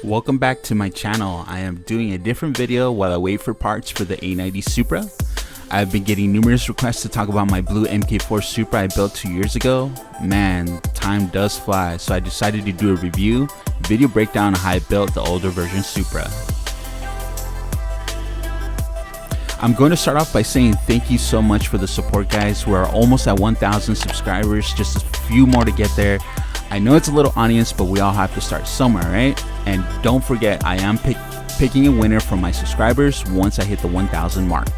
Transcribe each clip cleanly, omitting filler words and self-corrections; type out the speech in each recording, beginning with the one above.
Welcome back to my channel. I am doing a different video while I wait for parts for the A90 Supra. I've been getting numerous requests to talk about my blue MK4 Supra I built 2 years ago. Man, time does fly, so I decided to do a review, video breakdown on how I built the older version Supra. I'm going to start off by saying thank you so much for the support, guys. We're almost at 1,000 subscribers, just a few more to get there. I know it's a little audience, but we all have to start somewhere, right? And don't forget, I am picking a winner from my subscribers once I hit the 1,000 mark.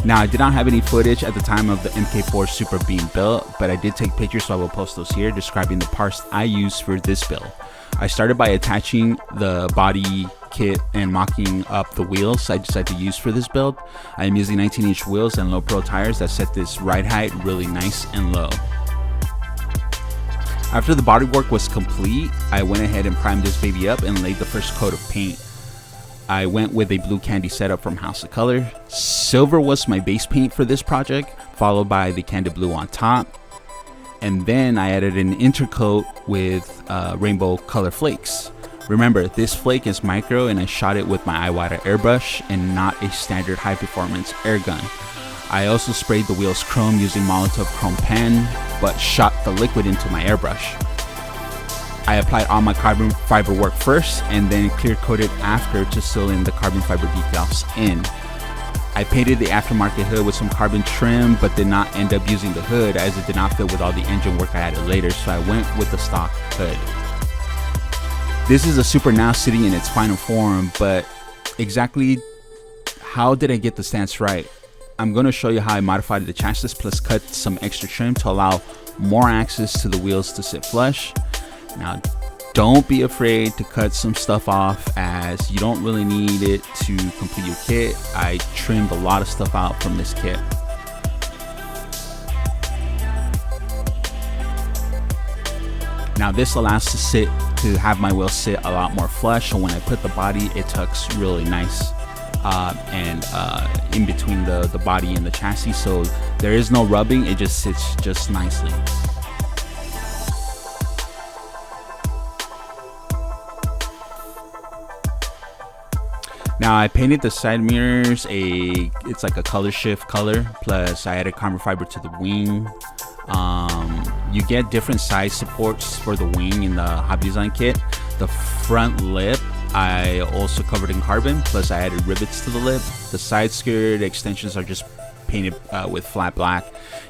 Now, I did not have any footage at the time of the MK4 Supra being built, but I did take pictures, so I will post those here describing the parts I used for this build. I started by attaching the body kit and mocking up the wheels I decided to use for this build. I am using 19-inch wheels and low pro tires that set this ride height really nice and low. After the bodywork was complete, I went ahead and primed this baby up and laid the first coat of paint. I went with a blue Kandy setup from House of Color. Silver was my base paint for this project, followed by the Kandy blue on top. And then I added an intercoat with rainbow color flakes. Remember, this flake is micro and I shot it with my Iwata airbrush and not a standard high performance air gun. I also sprayed the wheels chrome using Molotov chrome pen, but shot the liquid into my airbrush. I applied all my carbon fiber work first and then clear coated after to seal in the carbon fiber decals in. I painted the aftermarket hood with some carbon trim, but did not end up using the hood as it did not fit with all the engine work I added later, so I went with the stock hood. This is a Supra now sitting in its final form, but exactly how did I get the stance right? I'm going to show you how I modified the chassis plus cut some extra trim to allow more access to the wheels to sit flush. Now, don't be afraid to cut some stuff off as you don't really need it to complete your kit. I trimmed a lot of stuff out from this kit. Now this allows to have my wheels sit a lot more flush, so when I put the body, it tucks really nice and in between the body and the chassis, so there is no rubbing, it just sits just nicely. Now I painted the side mirrors it's like a color shift color, plus I added carbon fiber to the wing. You get different size supports for the wing in the Hobby Design kit. The front lip I also covered in carbon, plus I added rivets to the lip. The side skirt extensions are just painted with flat black.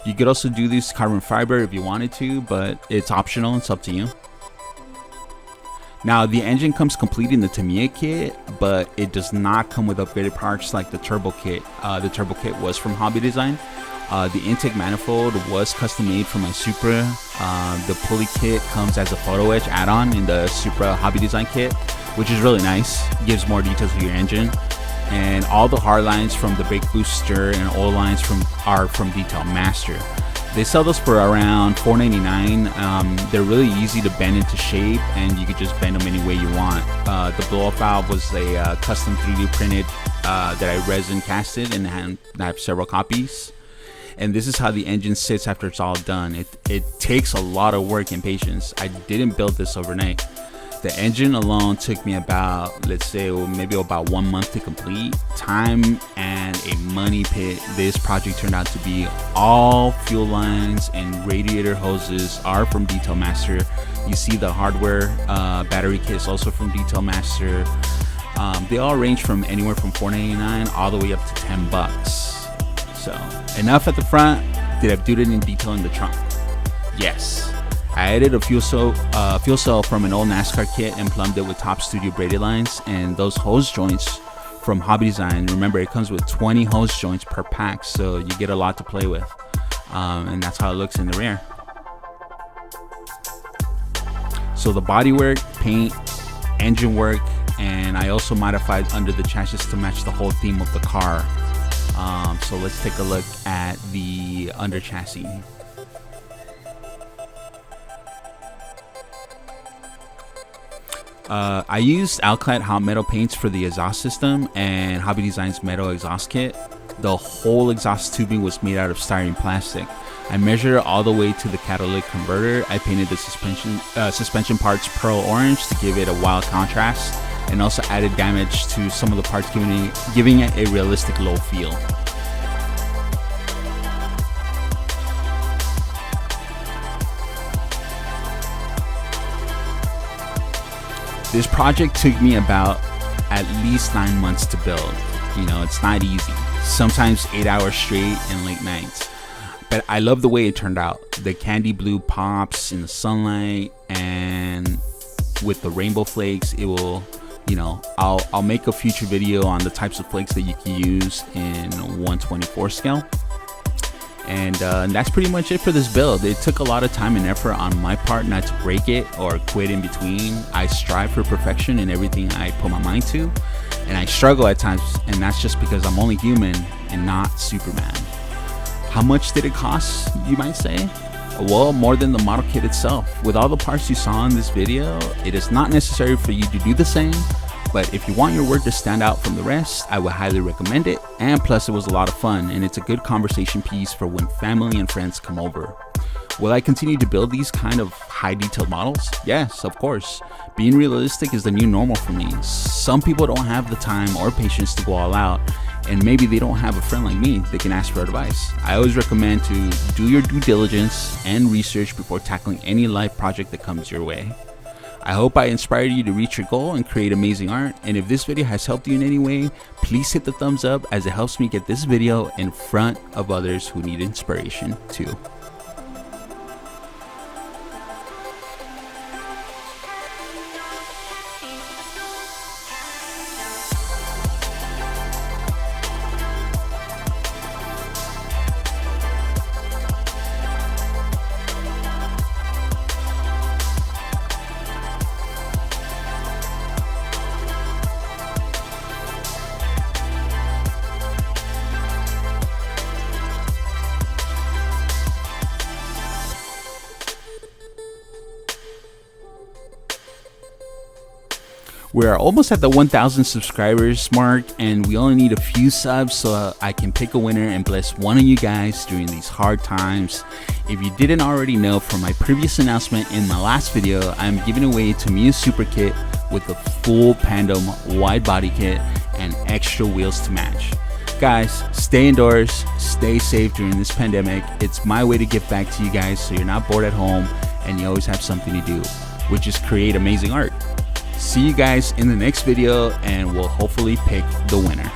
You could also do these carbon fiber if you wanted to, but it's optional, it's up to you. Now the engine comes complete in the Tamiya kit, but it does not come with upgraded parts like the turbo kit. The turbo kit was from Hobby Design. The intake manifold was custom made for my Supra. The pulley kit comes as a photo etch add-on in the Supra Hobby Design kit, which is really nice. It gives more details to your engine. And all the hard lines from the brake booster and oil lines are from Detail Master. They sell those for around $4.99. They're really easy to bend into shape, and you could just bend them any way you want. The blow-off valve was a custom 3D printed that I resin casted, and I have several copies. And this is how the engine sits after it's all done. It takes a lot of work and patience. I didn't build this overnight. The engine alone took me about, let's say, maybe about 1 month to complete. Time and a money pit. This project turned out to be. All fuel lines and radiator hoses are from Detail Master. You see the hardware battery kit is also from Detail Master. They all range from anywhere from $4.99 all the way up to $10. So enough at the front. Did I do it in detail in the trunk? Yes. I added a fuel cell from an old NASCAR kit and plumbed it with Top Studio braided lines, and those hose joints from Hobby Design. Remember, it comes with 20 hose joints per pack, so you get a lot to play with, and that's how it looks in the rear. So the body work, paint, engine work, and I also modified under the chassis to match the whole theme of the car. So let's take a look at the Underchassis. I used Alclad hot metal paints for the exhaust system and Hobby Design's metal exhaust kit. The whole exhaust tubing was made out of styrene plastic. I measured it all the way to the catalytic converter. I painted the suspension parts pearl orange to give it a wild contrast, and also added damage to some of the parts, giving it a realistic low feel. This project took me about at least 9 months to build. You know, it's not easy. Sometimes 8 hours straight and late nights. But I love the way it turned out. The candy blue pops in the sunlight, and with the rainbow flakes, it will, you know, I'll make a future video on the types of flakes that you can use in 1/24 scale. And that's pretty much it for this build. It took a lot of time and effort on my part not to break it or quit in between. I strive for perfection in everything I put my mind to, and I struggle at times, and that's just because I'm only human and not Superman. How much did it cost, you might say? Well, more than the model kit itself. With all the parts you saw in this video, it is not necessary for you to do the same, but if you want your work to stand out from the rest, I would highly recommend it. And plus, it was a lot of fun, and it's a good conversation piece for when family and friends come over. Will I continue to build these kind of high detailed models? Yes, of course. Being realistic is the new normal for me. Some people don't have the time or patience to go all out, and maybe they don't have a friend like me they can ask for advice. I always recommend to do your due diligence and research before tackling any life project that comes your way. I hope I inspired you to reach your goal and create amazing art, and if this video has helped you in any way, please hit the thumbs up, as it helps me get this video in front of others who need inspiration too. We are almost at the 1,000 subscribers mark, and we only need a few subs so I can pick a winner and bless one of you guys during these hard times. If you didn't already know from my previous announcement in my last video, I'm giving away Tamiya Supra kit with the full Pandem wide body kit and extra wheels to match. Guys, stay indoors, stay safe during this pandemic. It's my way to give back to you guys so you're not bored at home and you always have something to do, which is create amazing art. See you guys in the next video, and we'll hopefully pick the winner.